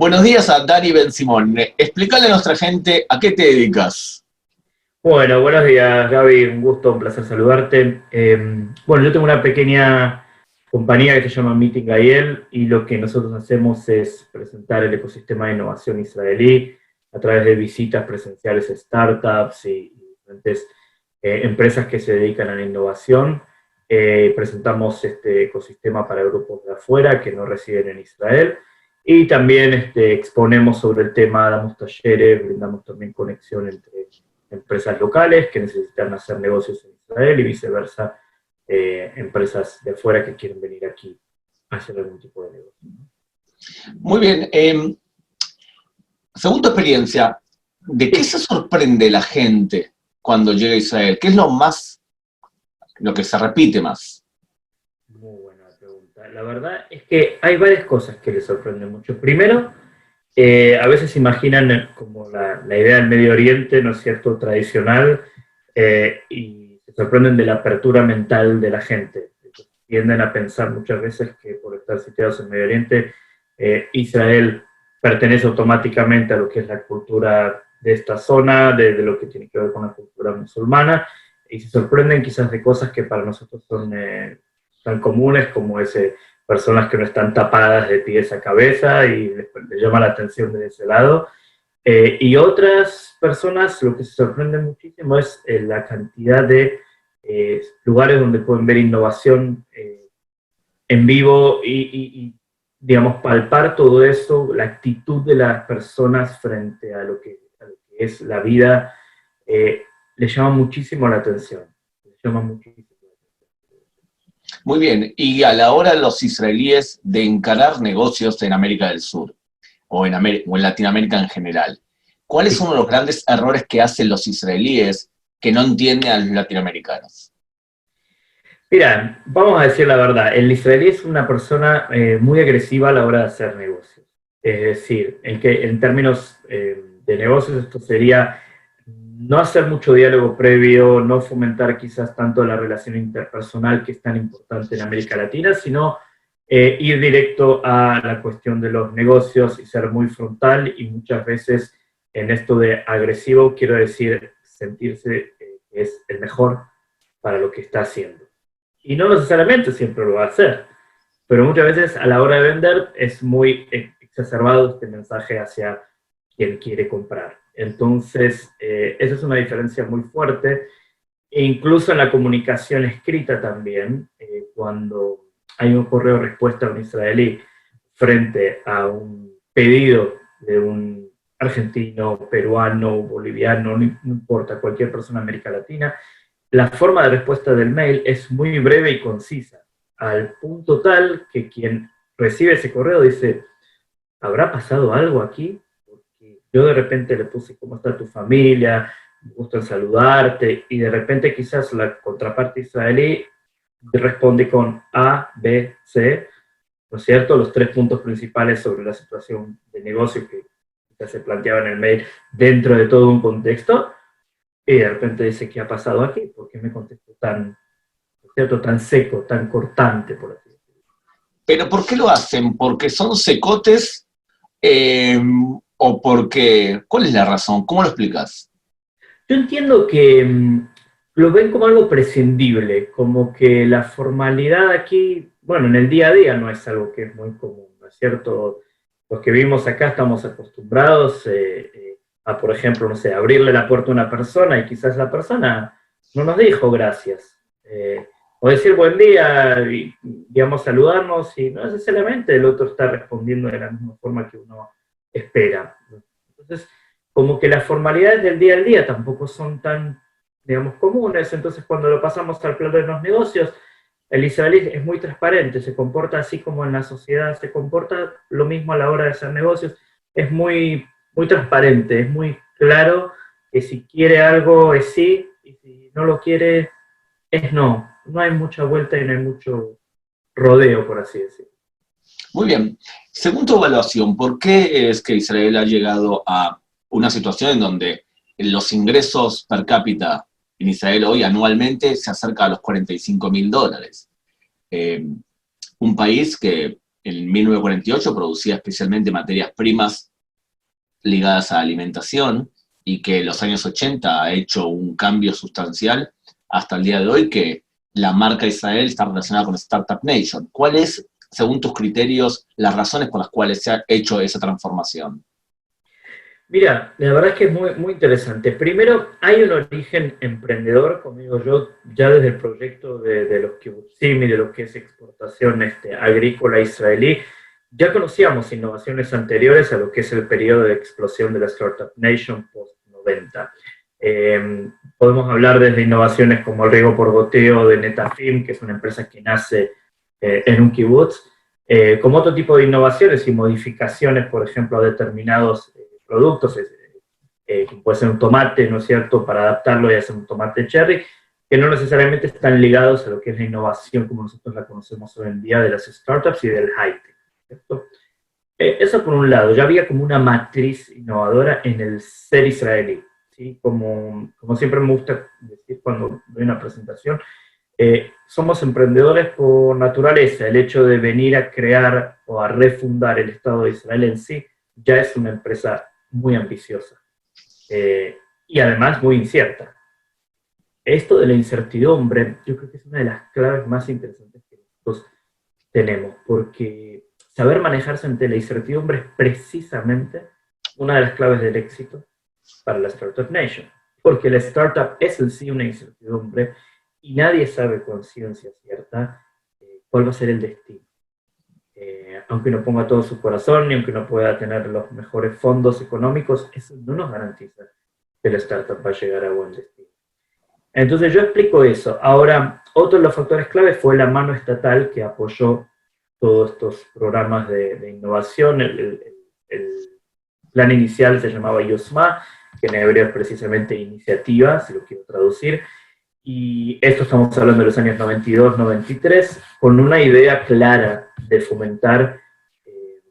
Buenos días a Dani Ben Simón. Explícale a nuestra gente a qué te dedicas. Bueno, buenos días, Gaby. Un gusto, un placer saludarte. Bueno, yo tengo una pequeña compañía que se llama Meeting Gayel y lo que nosotros hacemos es presentar el ecosistema de innovación israelí a través de visitas presenciales a startups y diferentes empresas que se dedican a la innovación. Presentamos este ecosistema para grupos de afuera que no residen en Israel y también exponemos sobre el tema, damos talleres, brindamos también conexión entre empresas locales que necesitan hacer negocios en Israel y viceversa, empresas de afuera que quieren venir aquí a hacer algún tipo de negocio. Muy bien. Según tu experiencia, ¿de qué se sorprende la gente cuando llega a Israel? ¿Qué es lo que se repite más? Muy buena pregunta. La verdad es que hay varias cosas que les sorprenden mucho. Primero, a veces imaginan como la idea del Medio Oriente, ¿no es cierto?, tradicional, y se sorprenden de la apertura mental de la gente. Tienden a pensar muchas veces que por estar situados en Medio Oriente, Israel pertenece automáticamente a lo que es la cultura de esta zona, de lo que tiene que ver con la cultura musulmana, y se sorprenden quizás de cosas que para nosotros son tan comunes como ese personas que no están tapadas de pies a cabeza y les llama la atención de ese lado. Y otras personas, lo que se sorprende muchísimo es la cantidad de lugares donde pueden ver innovación en vivo digamos, palpar todo eso, la actitud de las personas frente a lo que es la vida, les llama muchísimo la atención. Les llama muchísimo. Muy bien. Y a la hora de los israelíes de encarar negocios en América del Sur o en Latinoamérica en general, ¿cuáles son los grandes errores que hacen los israelíes que no entienden a los latinoamericanos? Mira, vamos a decir la verdad, el israelí es una persona muy agresiva a la hora de hacer negocios. Es decir, en términos de negocios esto sería no hacer mucho diálogo previo, no fomentar quizás tanto la relación interpersonal que es tan importante en América Latina, sino ir directo a la cuestión de los negocios y ser muy frontal y muchas veces en esto de agresivo quiero decir sentirse que es el mejor para lo que está haciendo. Y no necesariamente siempre lo va a hacer, pero muchas veces a la hora de vender es muy exacerbado este mensaje hacia quien quiere comprar. Entonces, esa es una diferencia muy fuerte, e incluso en la comunicación escrita también, cuando hay un correo de respuesta de un israelí frente a un pedido de un argentino, peruano, boliviano, no importa, cualquier persona de América Latina, la forma de respuesta del mail es muy breve y concisa, al punto tal que quien recibe ese correo dice, ¿habrá pasado algo aquí? Porque yo de repente le puse, ¿cómo está tu familia? Me gusta saludarte, y de repente quizás la contraparte israelí responde con A, B, C, ¿no es cierto? Los tres puntos principales sobre la situación de negocio que quizás se planteaba en el mail dentro de todo un contexto, y de repente dice, ¿qué ha pasado aquí? ¿Por qué me contestó tan, ¿cierto? Tan seco, tan cortante, por así decirlo? ¿Pero por qué lo hacen? ¿Porque son secotes o porque... ¿Cuál es la razón? ¿Cómo lo explicas? Yo entiendo que lo ven como algo prescindible, como que la formalidad aquí, bueno, en el día a día no es algo que es muy común, ¿no es cierto? Los que vivimos acá estamos acostumbrados a, por ejemplo, no sé, abrirle la puerta a una persona y quizás la persona no nos dijo gracias. O decir buen día y, digamos, saludarnos y no necesariamente el otro está respondiendo de la misma forma que uno espera. Entonces, como que las formalidades del día al día tampoco son tan, digamos, comunes, entonces cuando lo pasamos al plano de los negocios, el israelí es muy transparente, se comporta así como en la sociedad, se comporta lo mismo a la hora de hacer negocios, es muy, muy transparente, es muy claro que si quiere algo es sí, y si no lo quiere es no. No hay mucha vuelta y no hay mucho rodeo, por así decirlo. Muy bien. Según tu evaluación, ¿por qué es que Israel ha llegado a una situación en donde los ingresos per cápita en Israel hoy anualmente se acerca a los $45.000? Un país que en 1948 producía especialmente materias primas ligadas a alimentación y que en los años 80 ha hecho un cambio sustancial hasta el día de hoy que la marca Israel está relacionada con Startup Nation. ¿Cuáles, según tus criterios, las razones por las cuales se ha hecho esa transformación? Mira, la verdad es que es muy, muy interesante. Primero, hay un origen emprendedor, como digo yo, ya desde el proyecto de los kibbutzim y de lo que es exportación agrícola israelí. Ya conocíamos innovaciones anteriores a lo que es el periodo de explosión de la Startup Nation post-90. Podemos hablar desde innovaciones como el riego por goteo de Netafim, que es una empresa que nace en un kibutz, como otro tipo de innovaciones y modificaciones, por ejemplo, a determinados productos, como puede ser un tomate, ¿no es cierto?, para adaptarlo y hacer un tomate cherry, que no necesariamente están ligados a lo que es la innovación como nosotros la conocemos hoy en día de las startups y del high-tech, ¿cierto? Eso por un lado, ya había como una matriz innovadora en el ser israelí, ¿sí? Como siempre me gusta decir cuando doy una presentación, somos emprendedores por naturaleza. El hecho de venir a crear o a refundar el Estado de Israel en sí ya es una empresa muy ambiciosa y además muy incierta. Esto de la incertidumbre, yo creo que es una de las claves más interesantes que nosotros tenemos, porque saber manejarse ante la incertidumbre es precisamente una de las claves del éxito para la Startup Nation, porque la startup es en sí una incertidumbre y nadie sabe con ciencia cierta cuál va a ser el destino. Aunque uno ponga todo su corazón y aunque uno pueda tener los mejores fondos económicos, eso no nos garantiza que la startup va a llegar a buen destino. Entonces yo explico eso. Ahora, otro de los factores clave fue la mano estatal que apoyó todos estos programas de innovación. El plan inicial se llamaba YOSMA, que en hebreo es precisamente iniciativa, si lo quiero traducir, y esto estamos hablando de los años 92-93, con una idea clara de fomentar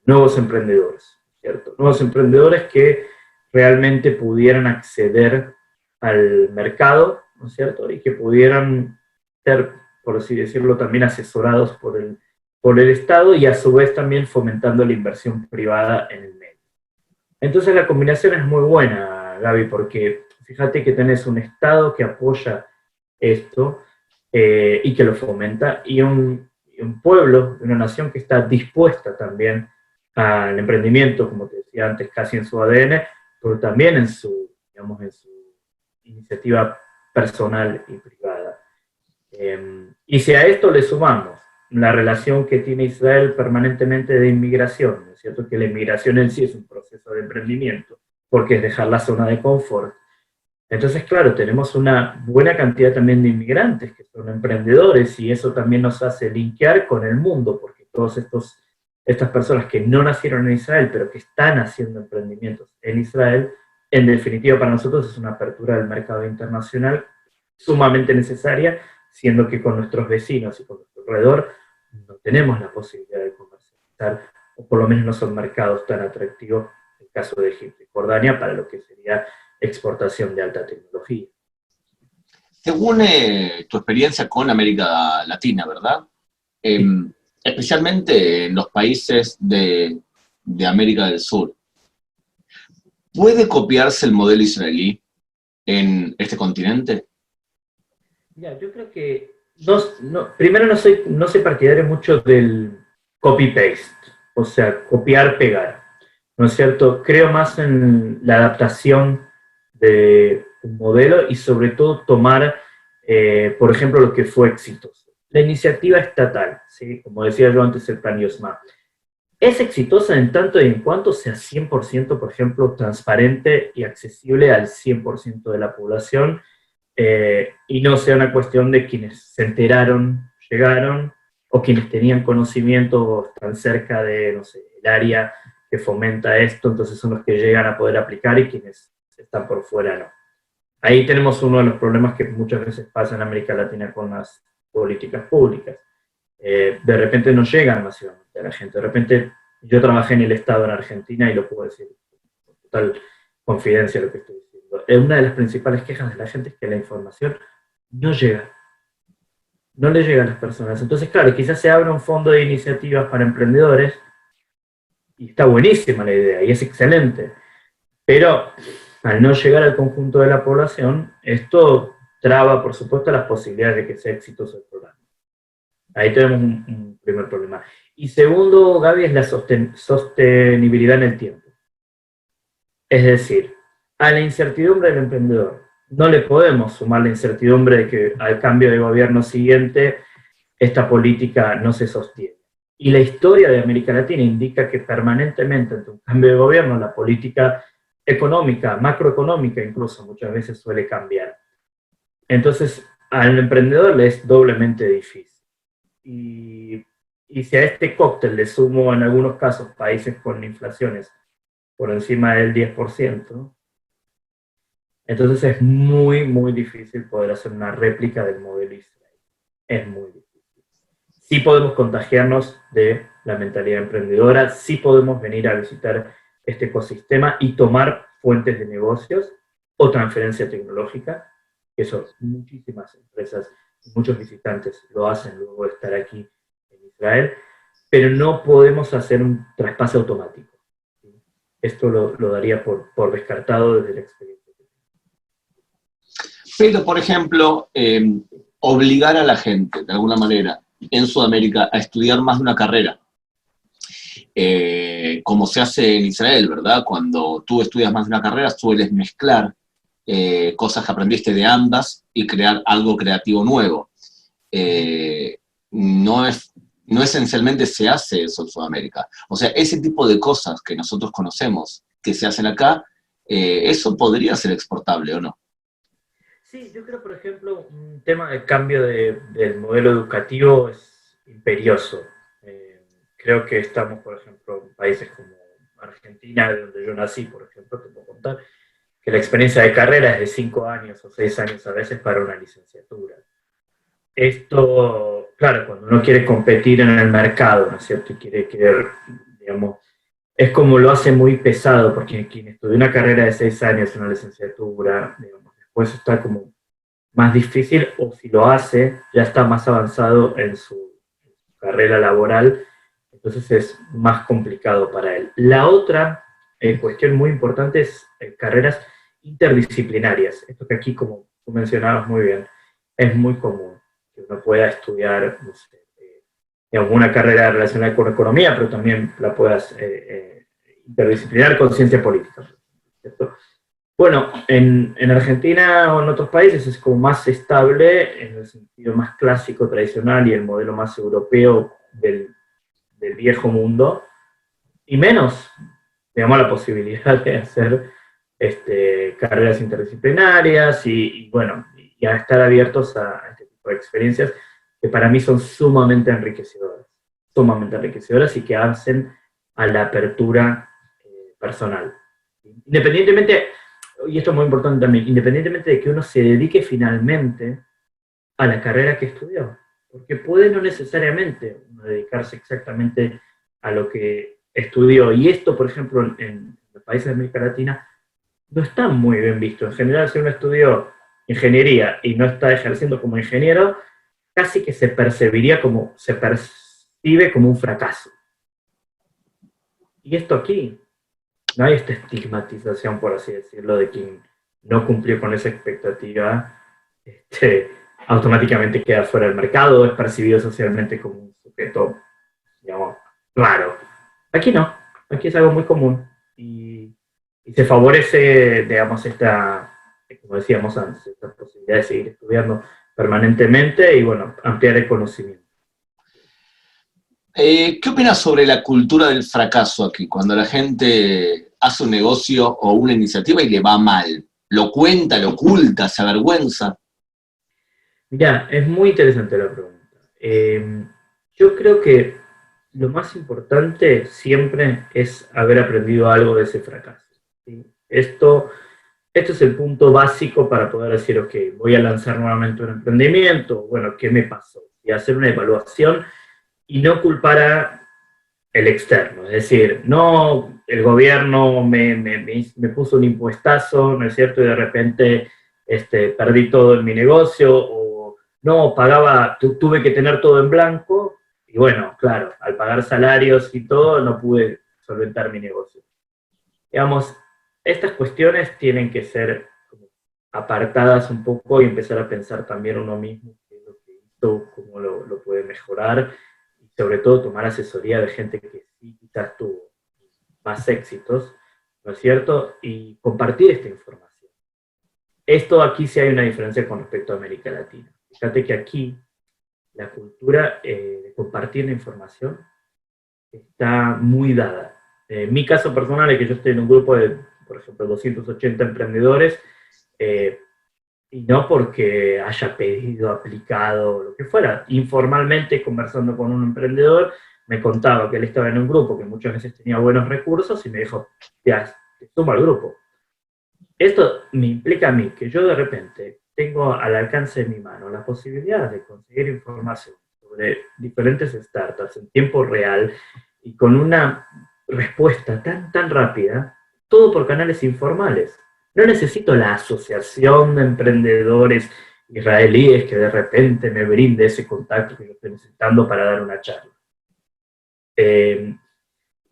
nuevos emprendedores, ¿cierto? Nuevos emprendedores que realmente pudieran acceder al mercado, ¿no es cierto? Y que pudieran ser, por así decirlo, también asesorados por el Estado y a su vez también fomentando la inversión privada en el medio. Entonces la combinación es muy buena, Gaby, porque fíjate que tenés un Estado que apoya esto y que lo fomenta, y un pueblo, una nación que está dispuesta también al emprendimiento, como te decía antes, casi en su ADN, pero también en su, digamos, en su iniciativa personal y privada. Y si a esto le sumamos la relación que tiene Israel permanentemente de inmigración, ¿no es cierto? Que la inmigración en sí es un proceso de emprendimiento, porque es dejar la zona de confort. Entonces, claro, tenemos una buena cantidad también de inmigrantes que son emprendedores y eso también nos hace linkear con el mundo, porque todas estas personas que no nacieron en Israel, pero que están haciendo emprendimientos en Israel, en definitiva para nosotros es una apertura del mercado internacional sumamente necesaria, siendo que con nuestros vecinos y con nuestro alrededor no tenemos la posibilidad de comercializar, o por lo menos no son mercados tan atractivos, en el caso de Egipto y Jordania, para lo que sería exportación de alta tecnología. Según tu experiencia con América Latina, ¿verdad? Especialmente en los países de América del Sur, ¿puede copiarse el modelo israelí en este continente? Mira, yo creo que primero no soy partidario mucho del copy-paste, o sea, copiar-pegar, ¿no es cierto? Creo más en la adaptación de un modelo y sobre todo tomar, por ejemplo, lo que fue exitoso. La iniciativa estatal, ¿sí? Como decía yo antes, el plan YOSMA, es exitosa en tanto y en cuanto sea 100%, por ejemplo, transparente y accesible al 100% de la población, y no sea una cuestión de quienes se enteraron, llegaron, o quienes tenían conocimiento tan cerca de, no sé, el área que fomenta esto, entonces son los que llegan a poder aplicar y quienes están por fuera no. Ahí tenemos uno de los problemas que muchas veces pasa en América Latina con las políticas públicas. De repente no llegan masivamente a la gente. De repente yo trabajé en el Estado en Argentina y lo puedo decir con total confidencia lo que estoy diciendo. Una de las principales quejas de la gente es que la información no llega. no le llega a las personas. Entonces, claro, quizás se abra un fondo de iniciativas para emprendedores, y está buenísima la idea, y es excelente, pero al no llegar al conjunto de la población, esto traba, por supuesto, las posibilidades de que sea exitoso el programa. Ahí tenemos un primer problema. Y segundo, Gaby, es la sostenibilidad en el tiempo. Es decir, a la incertidumbre del emprendedor no le podemos sumar la incertidumbre de que al cambio de gobierno siguiente esta política no se sostiene. Y la historia de América Latina indica que permanentemente ante un cambio de gobierno la política económica, macroeconómica incluso, muchas veces suele cambiar. Entonces, al emprendedor le es doblemente difícil. Y si a este cóctel le sumo en algunos casos países con inflaciones por encima del 10%, entonces es muy, muy difícil poder hacer una réplica del modelo Israel. Es muy difícil. Sí podemos contagiarnos de la mentalidad emprendedora, sí podemos venir a visitar este ecosistema y tomar fuentes de negocios o transferencia tecnológica, que eso muchísimas empresas, muchos visitantes lo hacen luego de estar aquí en Israel, pero no podemos hacer un traspaso automático. Esto lo daría por descartado desde la experiencia. Pero, por ejemplo, obligar a la gente, de alguna manera, en Sudamérica, a estudiar más de una carrera, como se hace en Israel, ¿verdad? Cuando tú estudias más de una carrera, sueles mezclar cosas que aprendiste de ambas y crear algo creativo nuevo. No esencialmente se hace eso en Sudamérica. O sea, ese tipo de cosas que nosotros conocemos, que se hacen acá, eso podría ser exportable, ¿o no? Sí, yo creo, por ejemplo, un tema de cambio del modelo educativo es imperioso. Creo que estamos, por ejemplo, en países como Argentina, de donde yo nací, por ejemplo, te puedo contar, que la experiencia de carrera es de 5 años o 6 años a veces para una licenciatura. Esto, claro, cuando uno quiere competir en el mercado, ¿no es cierto? Y quiere, digamos, es como lo hace muy pesado, porque quien estudia una carrera de 6 años, una licenciatura, digamos, después está como más difícil, o si lo hace, ya está más avanzado en su carrera laboral, entonces es más complicado para él. La otra cuestión muy importante es carreras interdisciplinarias, esto que aquí, como tú mencionabas muy bien, es muy común, que uno pueda estudiar, no sé, una carrera relacionada con economía, pero también la puedas interdisciplinar con ciencia política, ¿cierto? Bueno, en Argentina o en otros países es como más estable en el sentido más clásico, tradicional y el modelo más europeo del viejo mundo, y menos, digamos, la posibilidad de hacer carreras interdisciplinarias y bueno, y a estar abiertos a este tipo de experiencias que para mí son sumamente enriquecedoras y que hacen a la apertura personal. Independientemente, y esto es muy importante también, independientemente de que uno se dedique finalmente a la carrera que estudió, porque puede no necesariamente uno dedicarse exactamente a lo que estudió, y esto, por ejemplo, en los países de América Latina, no está muy bien visto. En general, si uno estudió ingeniería y no está ejerciendo como ingeniero, casi que se percibe como un fracaso. Y esto aquí, no hay esta estigmatización, por así decirlo, de quien no cumplió con esa expectativa, automáticamente queda fuera del mercado, es percibido socialmente como un sujeto, digamos, raro. Aquí no, aquí es algo muy común y se favorece, digamos, como decíamos antes, esta posibilidad de seguir estudiando permanentemente y, bueno, ampliar el conocimiento. ¿Qué opinas sobre la cultura del fracaso aquí? Cuando la gente hace un negocio o una iniciativa y le va mal, ¿lo cuenta, lo oculta, se avergüenza? Mirá, es muy interesante la pregunta. Yo creo que lo más importante siempre es haber aprendido algo de ese fracaso. ¿Sí? Esto es el punto básico para poder decir, ok, voy a lanzar nuevamente un emprendimiento, bueno, ¿qué me pasó? Y hacer una evaluación y no culpar a el externo, es decir, no el gobierno me puso un impuestazo, ¿no es cierto? Y de repente perdí todo en mi negocio, no, tuve que tener todo en blanco, y bueno, claro, al pagar salarios y todo, no pude solventar mi negocio. Digamos, estas cuestiones tienen que ser como apartadas un poco y empezar a pensar también uno mismo qué es lo que hizo, cómo lo puede mejorar, y sobre todo tomar asesoría de gente que sí quizás tuvo más éxitos, ¿no es cierto? Y compartir esta información. Esto aquí sí hay una diferencia con respecto a América Latina. Fíjate que aquí la cultura de compartir la información está muy dada. En mi caso personal es que yo estoy en un grupo de, por ejemplo, 280 emprendedores, y no porque haya pedido, aplicado, lo que fuera. Informalmente, conversando con un emprendedor, me contaba que él estaba en un grupo que muchas veces tenía buenos recursos y me dijo, ya, te sumo al grupo. Esto me implica a mí que yo de repente tengo al alcance de mi mano la posibilidad de conseguir información sobre diferentes startups en tiempo real y con una respuesta tan rápida, todo por canales informales. No necesito la asociación de emprendedores israelíes que de repente me brinde ese contacto que yo estoy necesitando para dar una charla.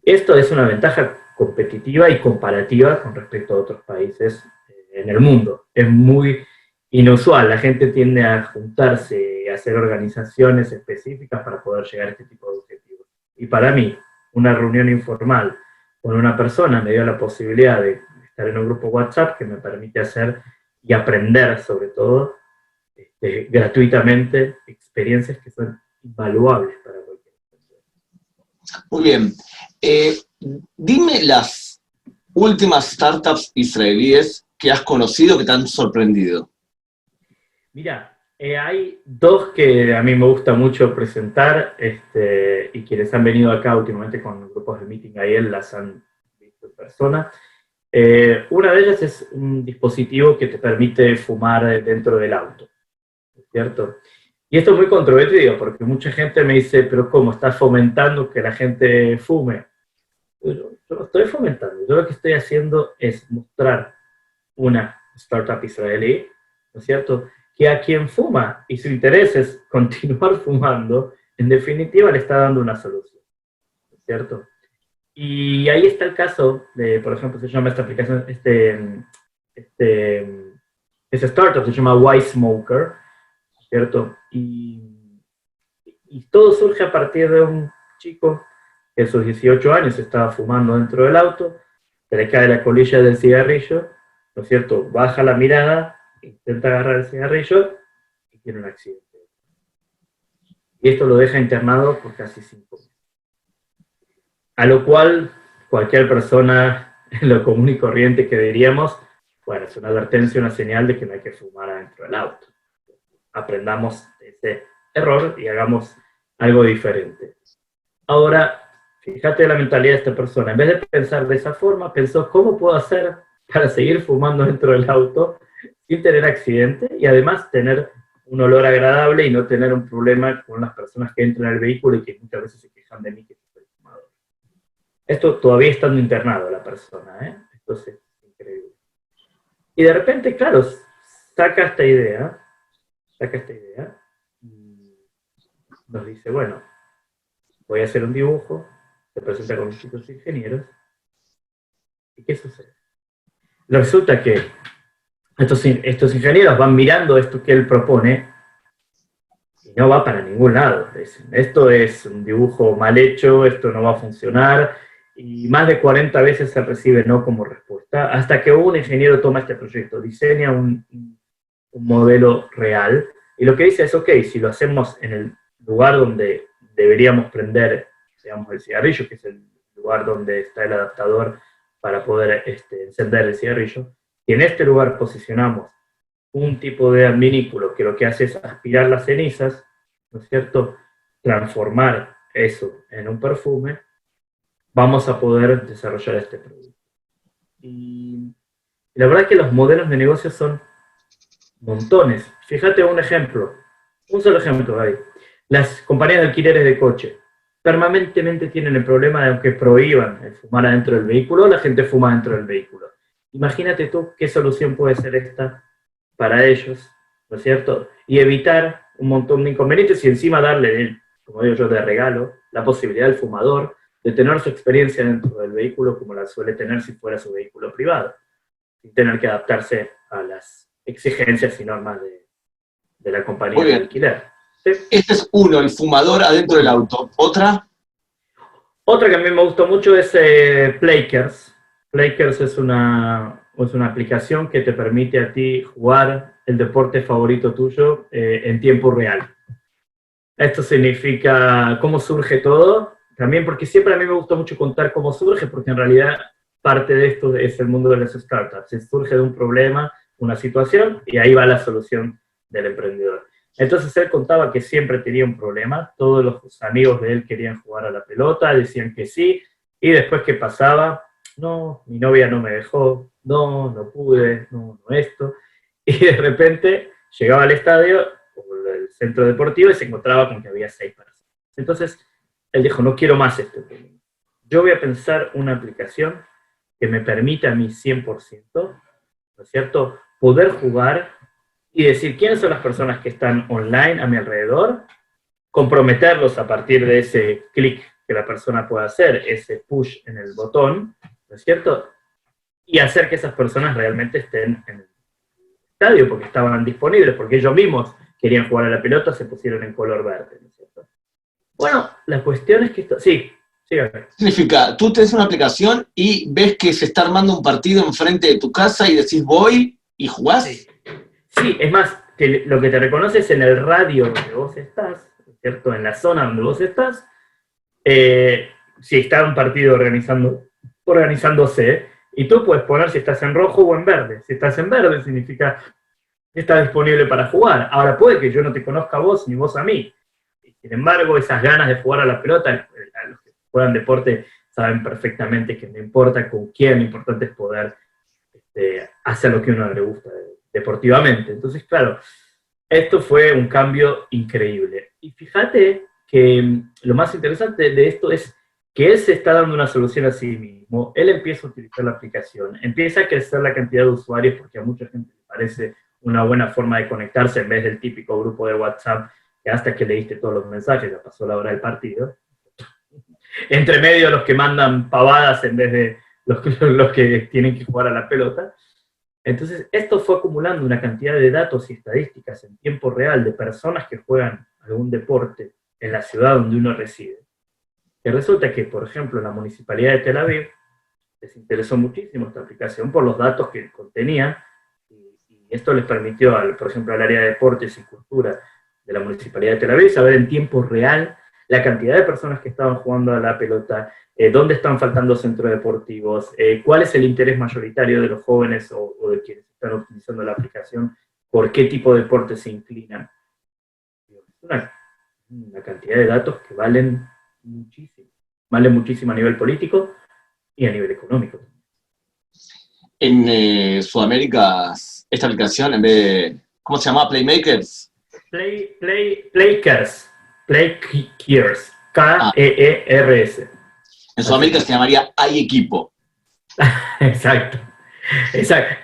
Esto es una ventaja competitiva y comparativa con respecto a otros países en el mundo. Es muy inusual, la gente tiende a juntarse y a hacer organizaciones específicas para poder llegar a este tipo de objetivos. Y para mí, una reunión informal con una persona me dio la posibilidad de estar en un grupo WhatsApp que me permite hacer y aprender, sobre todo, gratuitamente, experiencias que son invaluables para cualquier persona. Muy bien. Dime las últimas startups israelíes que has conocido que te han sorprendido. Mira, hay dos que a mí me gusta mucho presentar, y quienes han venido acá últimamente con grupos de Meeting AEL las han visto en persona. Una de ellas es un dispositivo que te permite fumar dentro del auto, ¿cierto? Y esto es muy controvertido porque mucha gente me dice, pero ¿cómo estás fomentando que la gente fume? Yo no estoy fomentando, yo lo que estoy haciendo es mostrar una startup israelí, ¿no es cierto?, que a quien fuma y su interés es continuar fumando, en definitiva le está dando una solución, ¿no es cierto? Y ahí está el caso de, por ejemplo, se llama esta aplicación, ese startup se llama Y-Smoker, ¿cierto? Y todo surge a partir de un chico que a sus 18 años estaba fumando dentro del auto, se le cae la colilla del cigarrillo, ¿no es cierto? Baja la mirada, intenta agarrar el cigarrillo y tiene un accidente. Y esto lo deja internado por casi 5 meses. A lo cual cualquier persona en lo común y corriente que diríamos, bueno, es una advertencia, una señal de que no hay que fumar adentro del auto. Aprendamos de ese error y hagamos algo diferente. Ahora, fíjate la mentalidad de esta persona. En vez de pensar de esa forma, pensó, ¿cómo puedo hacer para seguir fumando dentro del auto sin tener accidente y además tener un olor agradable y no tener un problema con las personas que entran al vehículo y que muchas veces se quejan de mí que soy fumador? Esto todavía estando internado la persona, ¿eh? Esto es increíble. Y de repente, claro, saca esta idea y nos dice, bueno, voy a hacer un dibujo, se presenta con distintos ingenieros, ¿y qué sucede? Resulta que estos ingenieros van mirando esto que él propone y no va para ningún lado. Dicen, esto es un dibujo mal hecho, esto no va a funcionar, y más de 40 veces se recibe no como respuesta, hasta que un ingeniero toma este proyecto, diseña un modelo real, y lo que dice es, ok, si lo hacemos en el lugar donde deberíamos prender, digamos, el cigarrillo, que es el lugar donde está el adaptador para poder encender el cigarrillo, y en este lugar posicionamos un tipo de adminículo que lo que hace es aspirar las cenizas, ¿no es cierto?, transformar eso en un perfume, vamos a poder desarrollar este producto. Y la verdad es que los modelos de negocio son montones. Fíjate un ejemplo, un solo ejemplo ahí. Las compañías de alquileres de coche permanentemente tienen el problema de, aunque prohíban el fumar adentro del vehículo, la gente fuma dentro del vehículo. Imagínate tú qué solución puede ser esta para ellos, ¿no es cierto? Y evitar un montón de inconvenientes y encima darle, como digo yo, de regalo, la posibilidad al fumador de tener su experiencia dentro del vehículo como la suele tener si fuera su vehículo privado, sin tener que adaptarse a las exigencias y normas de la compañía Muy de bien. alquiler. ¿Sí? Este es uno, el fumador adentro del auto. ¿Otra? Otra que a mí me gustó mucho es Playkers. Playkers es una aplicación que te permite a ti jugar el deporte favorito tuyo en tiempo real. Esto significa cómo surge todo, también porque siempre a mí me gusta mucho contar cómo surge, porque en realidad parte de esto es el mundo de las startups. Se surge de un problema, una situación, y ahí va la solución del emprendedor. Entonces él contaba que siempre tenía un problema, todos los amigos de él querían jugar a la pelota, decían que sí, y después ¿qué pasaba? No, mi novia no me dejó, no pude, no esto, y de repente llegaba al estadio, o el centro deportivo, y se encontraba con que había 6 personas. Entonces él dijo, no quiero más este problema. Yo voy a pensar una aplicación que me permita a mí 100%, ¿no es cierto?, poder jugar y decir quiénes son las personas que están online a mi alrededor, comprometerlos a partir de ese clic que la persona pueda hacer, ese push en el botón, ¿no es cierto?, y hacer que esas personas realmente estén en el estadio porque estaban disponibles, porque ellos mismos querían jugar a la pelota, se pusieron en color verde, ¿no es cierto? Bueno, la cuestión es que esto... Sí, sígame. Significa, tú tenés una aplicación y ves que se está armando un partido enfrente de tu casa y decís voy y jugás. Sí. Sí, es más, lo que te reconoce es en el radio donde vos estás, ¿cierto? En la zona donde vos estás, si está un partido organizándose, y tú puedes poner si estás en rojo o en verde. Si estás en verde significa que estás disponible para jugar. Ahora puede que yo no te conozca a vos ni vos a mí. Sin embargo, esas ganas de jugar a la pelota, a los que juegan deporte saben perfectamente que no importa con quién, lo importante es poder hacer lo que a uno le gusta deportivamente. Entonces, claro, esto fue un cambio increíble. Y fíjate que lo más interesante de esto es que él se está dando una solución a sí mismo, él empieza a utilizar la aplicación, empieza a crecer la cantidad de usuarios porque a mucha gente le parece una buena forma de conectarse en vez del típico grupo de WhatsApp que hasta que leíste todos los mensajes ya pasó la hora del partido. Entre medio los que mandan pavadas en vez de los que tienen que jugar a la pelota. Entonces, esto fue acumulando una cantidad de datos y estadísticas en tiempo real de personas que juegan algún deporte en la ciudad donde uno reside. Que resulta que, por ejemplo, la Municipalidad de Tel Aviv les interesó muchísimo esta aplicación por los datos que contenía, y esto les permitió, por ejemplo, al área de deportes y cultura de la Municipalidad de Tel Aviv saber en tiempo real la cantidad de personas que estaban jugando a la pelota, dónde están faltando centros deportivos, cuál es el interés mayoritario de los jóvenes o de quienes están utilizando la aplicación, por qué tipo de deporte se inclinan. Una cantidad de datos que valen muchísimo a nivel político y a nivel económico. En Sudamérica, esta aplicación, en vez de, ¿cómo se llama? Playmakers. Playkers. K-E-E-R-S. En Sudamérica se llamaría Hay Equipo. Exacto.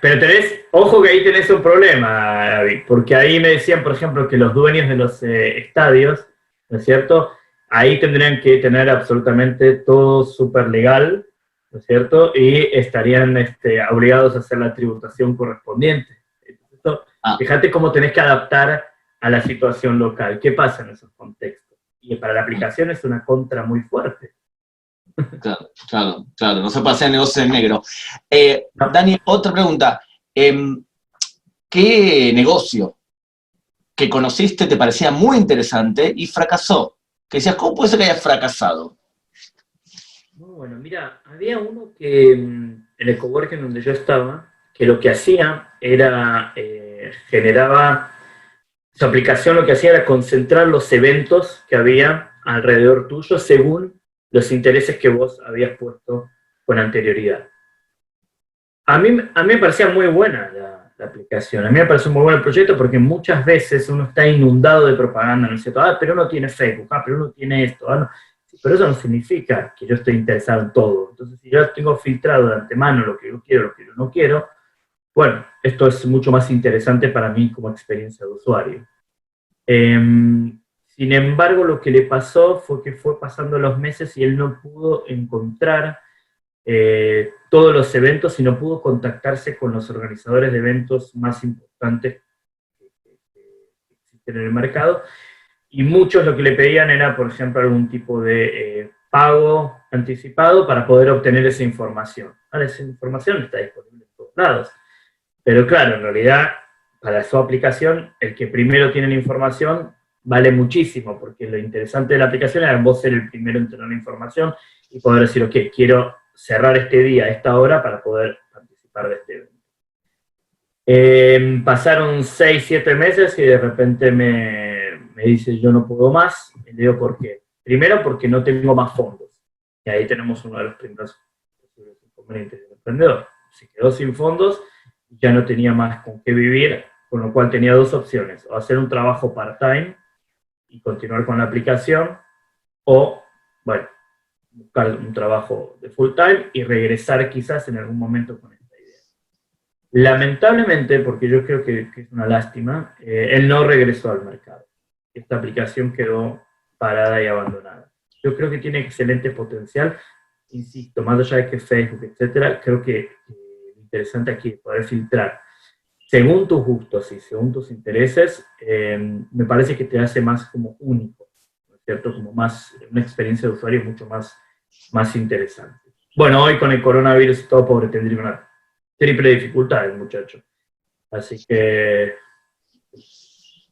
Pero ojo que ahí tenés un problema, David, porque ahí me decían, por ejemplo, que los dueños de los estadios, ¿no es cierto?, ahí tendrían que tener absolutamente todo súper legal, ¿no es cierto?, y estarían obligados a hacer la tributación correspondiente. Entonces, fíjate cómo tenés que adaptar a la situación local. ¿Qué pasa en esos contextos? Y para la aplicación es una contra muy fuerte. Claro, no se puede hacer negocio en negro. Dani, otra pregunta. ¿Qué negocio que conociste te parecía muy interesante y fracasó? Que decías, ¿cómo puede ser que haya fracasado? Bueno, mira, había uno que en el coworking donde yo estaba, que lo que hacía era, generaba, su aplicación lo que hacía era concentrar los eventos que había alrededor tuyo según los intereses que vos habías puesto con anterioridad. A mí me parecía muy buena la aplicación, a mí me pareció muy bueno el proyecto porque muchas veces uno está inundado de propaganda, ¿no es cierto? Pero uno tiene Facebook, pero uno tiene esto, no. Sí, pero eso no significa que yo estoy interesado en todo. Entonces, si yo tengo filtrado de antemano lo que yo quiero, lo que yo no quiero, bueno, esto es mucho más interesante para mí como experiencia de usuario. Sin embargo, lo que le pasó fue que fue pasando los meses y él no pudo encontrar todos los eventos y no pudo contactarse con los organizadores de eventos más importantes que existen en el mercado. Y muchos lo que le pedían era, por ejemplo, algún tipo de pago anticipado para poder obtener esa información. Ahora, esa información está disponible en todos lados. Pero claro, en realidad, para su aplicación, el que primero tiene la información vale muchísimo, porque lo interesante de la aplicación era vos ser el primero en tener la información y poder decir, ok, quiero cerrar este día a esta hora para poder participar de este evento. Pasaron 6, 7 meses y de repente me dice, yo no puedo más. Y le digo, ¿por qué? Primero, porque no tengo más fondos. Y ahí tenemos uno de los primeros inconvenientes del emprendedor. Se quedó sin fondos, ya no tenía más con qué vivir, con lo cual tenía dos opciones, o hacer un trabajo part-time y continuar con la aplicación, o, bueno, buscar un trabajo de full-time y regresar quizás en algún momento con esta idea. Lamentablemente, porque yo creo que es una lástima, él no regresó al mercado. Esta aplicación quedó parada y abandonada. Yo creo que tiene excelente potencial, insisto, más allá de que Facebook, etcétera, creo que lo interesante aquí es poder filtrar según tus gustos y según tus intereses, me parece que te hace más como único, ¿no es cierto? Como más, una experiencia de usuario mucho más interesante. Bueno, hoy con el coronavirus y todo, pobre, tendría una triple dificultad el muchacho. Así que...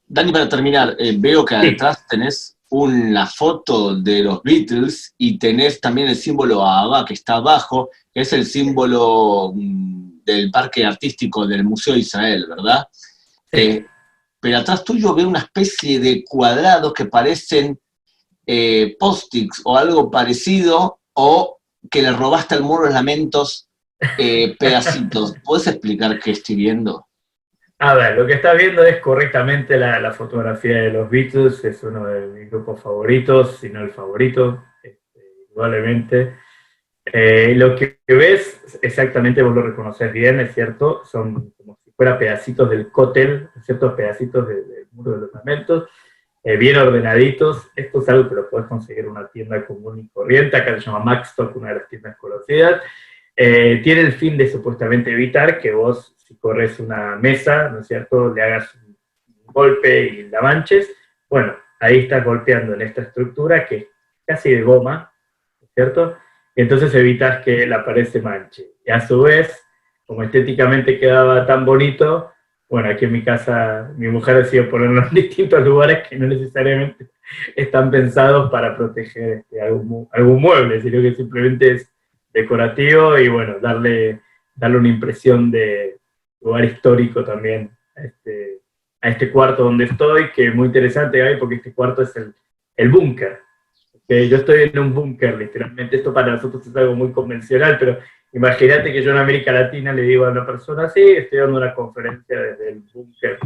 Dani, para terminar, veo que Sí. detrás tenés una foto de los Beatles y tenés también el símbolo ABBA que está abajo, que es el símbolo del parque artístico del Museo de Israel, ¿verdad? Sí. Pero atrás tuyo veo una especie de cuadrados que parecen post-its o algo parecido, o que le robaste al muro de los lamentos pedacitos. ¿Puedes explicar qué estoy viendo? A ver, lo que estás viendo es correctamente la fotografía de los Beatles, es uno de mis grupos favoritos, si no el favorito, indudablemente. Lo que ves, exactamente vos lo reconoces bien, es cierto, son como si fueran pedacitos del cótel, ciertos pedacitos del muro de los lamentos, bien ordenaditos. Esto es algo que lo puedes conseguir en una tienda común y corriente, acá se llama Maxstock, una de las tiendas conocidas. Tiene el fin de supuestamente evitar que vos, si corres una mesa, ¿no es cierto?, le hagas un golpe y la manches. Bueno, ahí estás golpeando en esta estructura que es casi de goma, ¿no es cierto?, y entonces evitas que la pared se manche. Y a su vez, como estéticamente quedaba tan bonito, bueno, aquí en mi casa mi mujer decidió ponerlo en distintos lugares que no necesariamente están pensados para proteger algún mueble, sino que simplemente es decorativo y bueno, darle una impresión de lugar histórico también a este cuarto donde estoy, que es muy interesante, Gaby, porque este cuarto es el búnker. Yo estoy en un búnker, literalmente. Esto para nosotros es algo muy convencional, pero imagínate que yo en América Latina le digo a una persona, sí, estoy dando una conferencia desde el búnker.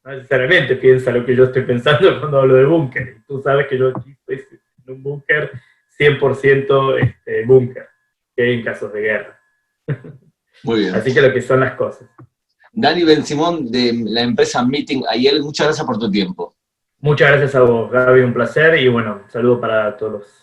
No necesariamente piensa lo que yo estoy pensando cuando hablo de búnker. Tú sabes que yo aquí estoy en un búnker 100% búnker, que hay en casos de guerra. Muy bien. Así que lo que son las cosas. Dani Ben Simón, de la empresa Meeting Aiel, muchas gracias por tu tiempo. Muchas gracias a vos, Gaby, un placer, y bueno, un saludo para todos los